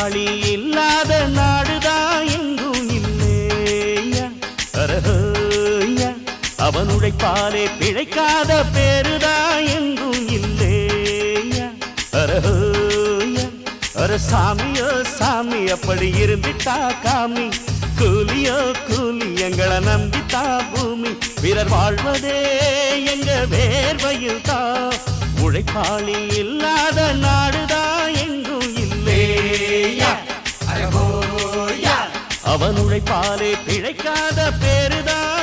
உழைப்பாளி இல்லாத நாடுதான் எங்கும் இல்லையா அரஹோயா அவன் உழைப்பாலே பிழைக்காத பேருதான் எங்கும் இல்லையா அரஹோயா அர சாமியோ சாமி அப்படி இருந்துட்டா காமி கூலியோ கூலி எங்களை நம்பித்தா பூமி பிறர் வாழ்வதே எங்க வேர்வையில் தான் உழைப்பாளி இல்லாத நாடுதான் எங்கும் இல்லையா அவன் உழைப்பாலே பிழைக்காத பேருதான்